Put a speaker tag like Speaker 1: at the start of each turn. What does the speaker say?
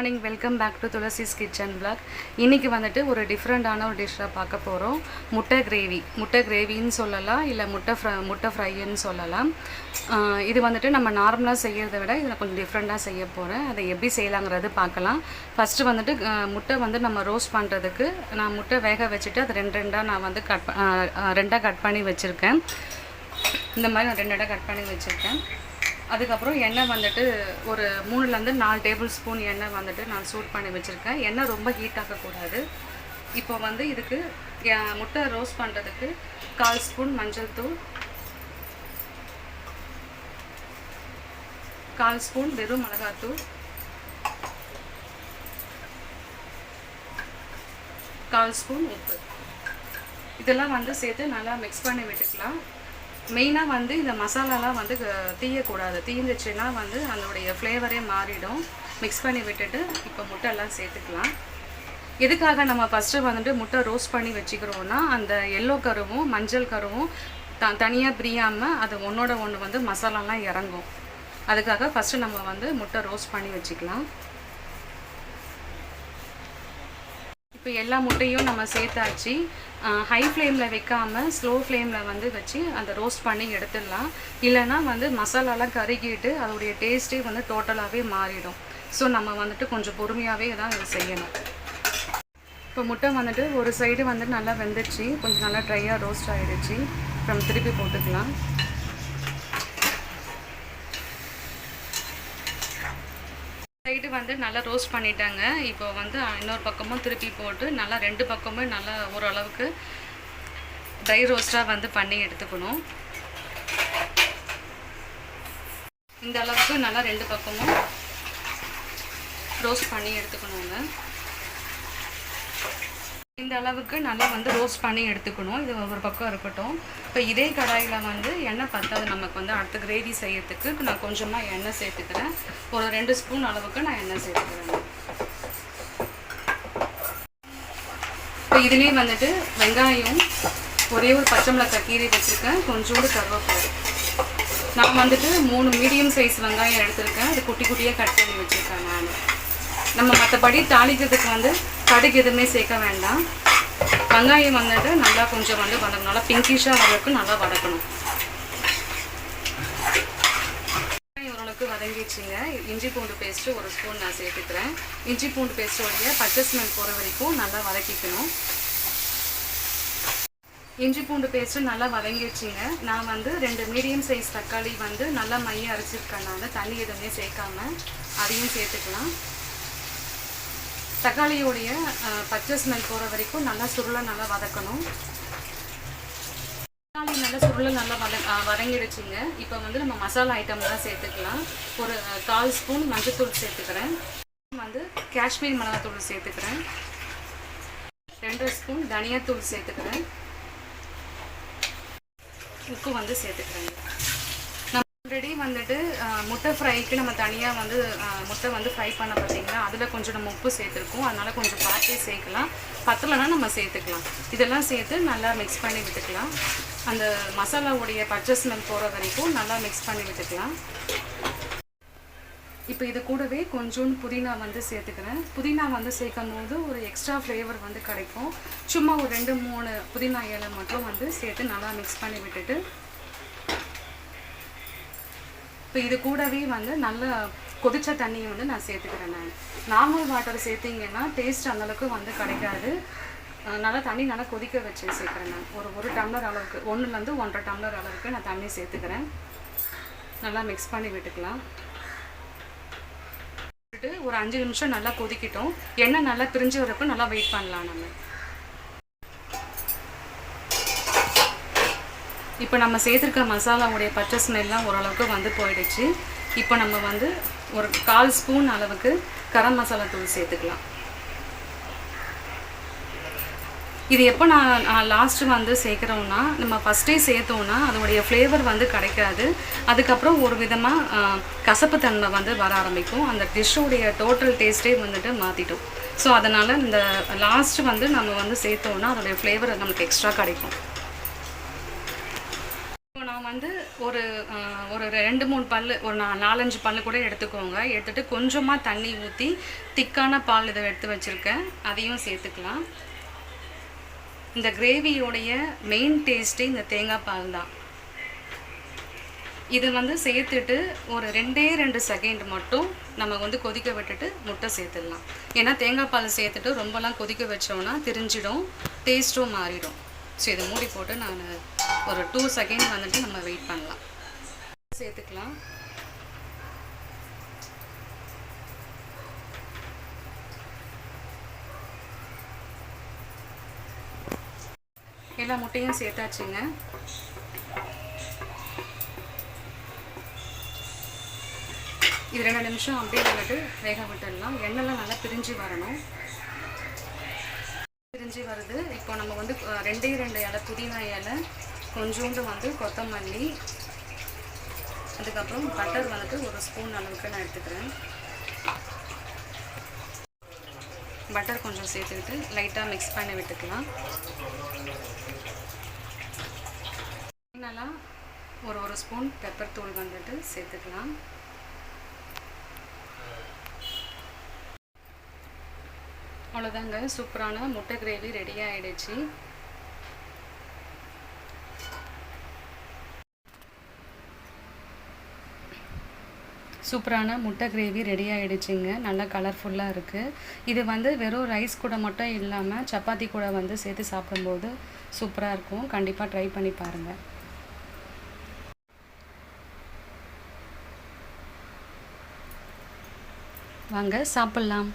Speaker 1: Morning, welcome back to Tulasi's kitchen vlog. இன்றைக்கி வந்துட்டு ஒரு டிஃப்ரெண்ட்டான ஒரு டிஷ்ஷாக பார்க்க போகிறோம். முட்டை கிரேவின்னு சொல்லலாம், இல்லை முட்டை ஃப்ரைன்னு சொல்லலாம். இது வந்துட்டு நம்ம நார்மலாக செய்கிறத விட இதில் கொஞ்சம் டிஃப்ரெண்ட்டாக செய்ய போகிறேன். அதை எப்படி செய்யலாங்கிறது பார்க்கலாம். ஃபஸ்ட்டு வந்துட்டு முட்டை வந்து நம்ம ரோஸ்ட் பண்ணுறதுக்கு நான் முட்டை வேக வச்சுட்டு அது ரெண்டாக நான் வந்து ரெண்டாக கட் பண்ணி வச்சுருக்கேன். இந்த மாதிரி நான் ரெண்டாக கட் பண்ணி வச்சுருக்கேன். அதுக்கப்புறம் எண்ணெய் வந்துட்டு ஒரு 3லேருந்து 4 டேபிள் ஸ்பூன் எண்ணெய் வந்துட்டு நான் சூட் பண்ணி வச்சுருக்கேன். எண்ணெய் ரொம்ப ஹீட் ஆகக்கூடாது. இப்போ வந்து இதுக்கு முட்டை ரோஸ்ட் பண்ணுறதுக்கு 1/4 ஸ்பூன் மஞ்சள் தூள், 1/4 ஸ்பூன் வெறும் மிளகாத்தூள், 1/4 ஸ்பூன் உப்பு, இதெல்லாம் வந்து சேர்த்து நல்லா மிக்ஸ் பண்ணி விட்டுக்கலாம். மெயினாக வந்து இந்த மசாலாலாம் வந்து தீயக்கூடாது. தீந்துச்சுன்னா வந்து அதனுடைய ஃப்ளேவரே மாறிடும். மிக்ஸ் பண்ணி விட்டுட்டு இப்போ முட்டைலாம் சேர்த்துக்கலாம். எதுக்காக நம்ம ஃபஸ்ட்டு வந்துட்டு முட்டை ரோஸ்ட் பண்ணி வச்சுக்கிறோன்னா அந்த எல்லோ கருவும் மஞ்சள் கருவும் தனியாக பிரியாமல் அது ஒன்றோட ஒன்று வந்து மசாலாலாம் இறங்கும். அதுக்காக ஃபஸ்ட்டு நம்ம வந்து முட்டை ரோஸ்ட் பண்ணி வச்சுக்கலாம். இப்போ எல்லா முட்டையும் நம்ம சேர்த்தாச்சு. ஹை ஃப்ளேமில் வைக்காமல் ஸ்லோ ஃப்ளேமில் வந்து வச்சு அந்த ரோஸ்ட் பண்ணி எடுத்துடலாம். இல்லைனா வந்து மசாலாலாம் கருகிட்டு அதோடைய டேஸ்ட்டே வந்து டோட்டலாகவே மாறிடும். ஸோ நம்ம வந்துட்டு கொஞ்சம் பொறுமையாகவே தான் இது செய்யணும். இப்போ முட்டை வந்துட்டு ஒரு சைடு வந்து நல்லா வெந்துடுச்சு, கொஞ்சம் நல்லா ட்ரையாக ரோஸ்ட் ஆகிடுச்சு. நம்ம திருப்பி போட்டுக்கலாம். சைடு வந்து நல்லா ரோஸ்ட் பண்ணிட்டாங்க. இப்போ வந்து இன்னொரு பக்கமும் திருப்பி போட்டு நல்லா 2 பக்கமும் நல்லா ஓரளவுக்கு ட்ரை ரோஸ்ட்டாக வந்து பண்ணி எடுத்துக்கணும். இந்த அளவுக்கு நல்லா 2 பக்கமும் ரோஸ்ட் பண்ணி எடுத்துக்கணுங்க. இந்த அளவுக்கு நல்லா வந்து ரோஸ்ட் பண்ணி எடுத்துக்கணும். இது ஒரு பக்கம் இருக்கட்டும். இப்போ இதே கடாயில் வந்து எண்ணெய் பத்தாது நமக்கு வந்து அடுத்த கிரேவி செய்யறதுக்கு நான் கொஞ்சமாக எண்ணெய் சேர்த்துக்கிறேன். ஒரு 2 ஸ்பூன் அளவுக்கு நான் எண்ணெய் சேர்த்துக்கிறேன். இப்போ இதுலேயே வந்துட்டு வெங்காயம், ஒரே ஒரு பச்சை மிளகாய் கீரை வச்சுருக்கேன், கொஞ்சோண்டு கருவேப்பிலை. நான் வந்துட்டு 3 மீடியம் சைஸ் வெங்காயம் எடுத்திருக்கேன். அது குட்டி குட்டியாக கட் பண்ணி வச்சுருக்கேன் நான். நம்ம மற்றபடி தாளிக்கிறதுக்கு வந்து கடுகு எதுவுமே சேர்க்க வேண்டாம். வெங்காயம் வந்துட்டு நல்லா கொஞ்சம் வந்து வதக்கணும். நல்லா பிங்கிஷாக வரைக்கும் நல்லா வதக்கணும். ஓரளவுக்கு வதங்கிடுச்சிங்க. இஞ்சி பூண்டு பேஸ்ட்டு 1 ஸ்பூன் நான் சேர்த்துக்கிறேன். இஞ்சி பூண்டு பேஸ்ட்டோடைய பச்சை ஸ்மெல் போகிற வரைக்கும் நல்லா வதக்கிக்கணும். இஞ்சி பூண்டு பேஸ்ட்டு நல்லா வதங்கிடுச்சிங்க. நான் வந்து 2 மீடியம் சைஸ் தக்காளி வந்து நல்லா மைய அரைச்சிருக்கேன். தண்ணி எதுவுமே சேர்க்காம அதையும் சேர்த்துக்கலாம். தக்காளியோடைய பச்சை ஸ்மெல் போகிற வரைக்கும் நல்லா நல்லா வதக்கணும். தக்காளி நல்லா நல்லா வதங்கிடுச்சிங்க. இப்போ வந்து நம்ம மசாலா ஐட்டம்லாம் சேர்த்துக்கலாம். ஒரு 1/4 ஸ்பூன் மஞ்சள்தூள் சேர்த்துக்கிறேன். வந்து காஷ்மீர் மிளகாத்தூள் சேர்த்துக்கிறேன். 2 ஸ்பூன் தனியாத்தூள் சேர்த்துக்கிறேன். உப்பு வந்து சேர்த்துக்கிறேன். ஆல்ரெடி வந்துட்டு முட்டை ஃப்ரைக்கு நம்ம தனியாக வந்து முட்டை வந்து ஃப்ரை பண்ண பார்த்திங்கன்னா அதில் கொஞ்சம் நம்ம உப்பு சேர்த்துருக்கோம். அதனால் கொஞ்சம் பார்த்தே சேர்க்கலாம். பத்தலைன்னா நம்ம சேர்த்துக்கலாம். இதெல்லாம் சேர்த்து நல்லா மிக்ஸ் பண்ணி விட்டுக்கலாம். அந்த மசாலாவுடைய பச்சை ஸ்மெல் போகிற வரைக்கும் நல்லா மிக்ஸ் பண்ணி விட்டுக்கலாம். இப்போ இது கூடவே கொஞ்சோண்டு புதினா வந்து சேர்த்துக்கிறேன். புதினா வந்து சேர்க்கும் போது ஒரு எக்ஸ்ட்ரா ஃப்ளேவர் வந்து கிடைக்கும். சும்மா ஒரு 2-3 புதினா இலை மட்டும் வந்து சேர்த்து நல்லா மிக்ஸ் பண்ணி விட்டுட்டு இப்போ இது கூடவே வந்து நல்ல கொதிச்ச தண்ணியை வந்து நான் சேர்த்துக்கிறேன். நான் நார்மல் வாட்டர் சேர்த்திங்கன்னா டேஸ்ட் அந்தளவுக்கு வந்து கிடைக்காது. நல்லா தண்ணி நல்லா கொதிக்க வச்சு சேர்க்குறேன். நான் ஒரு டம்ளர் அளவுக்கு 1லேருந்து 1.5 டம்ளர் அளவுக்கு நான் தண்ணி சேர்த்துக்கிறேன். நல்லா மிக்ஸ் பண்ணி விட்டுக்கலாம். ஒரு 5 நிமிஷம் நல்லா கொதிக்கிட்டோம். எண்ணெய் நல்லா பிரிஞ்சு வரப்போ நல்லா வெயிட் பண்ணலாம். நம்ம இப்போ நம்ம சேர்த்துருக்க மசாலாவுடைய பச்சை ஸ்மெல்லாம் ஓரளவுக்கு வந்து போயிடுச்சு. இப்போ நம்ம வந்து ஒரு 1/4 ஸ்பூன் அளவுக்கு கரம் மசாலா தூள் சேர்த்துக்கலாம். இது எப்போ நான் லாஸ்ட்டு வந்து சேர்க்குறோன்னா நம்ம ஃபஸ்ட்டே சேர்த்தோன்னா அதோடைய ஃப்ளேவர் வந்து கிடைக்காது. அதுக்கப்புறம் ஒரு விதமாக கசப்பு தன்மை வந்து வர ஆரம்பிக்கும். அந்த டிஷ்ஷுடைய டோட்டல் டேஸ்ட்டே வந்துட்டு மாற்றிட்டோம். ஸோ அதனால் இந்த லாஸ்ட்டு வந்து நம்ம வந்து சேர்த்தோன்னா அதோடைய ஃப்ளேவர் நமக்கு எக்ஸ்ட்ரா கிடைக்கும். வந்து ஒரு ஒரு 2-3 பல், ஒரு 4-5 பல் கூட எடுத்துக்கோங்க. எடுத்துகிட்டு கொஞ்சமாக தண்ணி ஊற்றி திக்கான பால் இதை எடுத்து வச்சுருக்கேன், அதையும் சேர்த்துக்கலாம். இந்த கிரேவியோடைய மெயின் டேஸ்ட்டே இந்த தேங்காய் பால் தான். இது வந்து சேர்த்துட்டு ஒரு 2 செகண்ட் மட்டும் நம்ம வந்து கொதிக்க விட்டுட்டு முட்டை சேர்த்துடலாம். ஏன்னா தேங்காய் பால் சேர்த்துட்டு ரொம்பலாம் கொதிக்க வச்சோன்னா திரிஞ்சிடும், டேஸ்ட்டும் மாறிடும். ஸோ இதை மூடி போட்டு நான் ஒரு 2 செகண்ட் வந்துட்டு நம்ம வெயிட் பண்ணலாம். சேர்த்துக்கலாம். எல்லா முட்டையும் சேர்த்தாச்சுங்க. இது 2 நிமிஷம் அப்படியே வந்துட்டு வேக விட்டுடலாம். எண்ணெய்லாம் நல்லா பிரிஞ்சு வரணும். பிரிஞ்சு வருது. இப்போ நம்ம வந்து 2 இலை புதினா இலை, கொஞ்சோண்டு வந்து கொத்தமல்லி, அதுக்கப்புறம் பட்டர் வந்துட்டு 1 ஸ்பூன் அளவுக்கு நான் எடுத்துக்கிறேன். பட்டர் கொஞ்சம் சேர்த்துக்கிட்டு லைட்டாக மிக்ஸ் பண்ணி விட்டுக்கலாம். நல்லா ஒரு ஸ்பூன் பெப்பர் தூள் வந்துட்டு சேர்த்துக்கலாம். அவ்வளோதாங்க, சூப்பரான முட்டை கிரேவி ரெடி ஆகிடுச்சு. சூப்பரான முட்டை கிரேவி ரெடி ஆகிடுச்சிங்க. நல்லா கலர்ஃபுல்லாக இருக்குது. இது வந்து வெறும் ரைஸ் கூட மட்டும் இல்லாமல் சப்பாத்தி கூட வந்து சேர்த்து சாப்பிடும்போது சூப்பராக இருக்கும். கண்டிப்பாக ட்ரை பண்ணி பாருங்கள். வாங்க சாப்பிட்லாம்.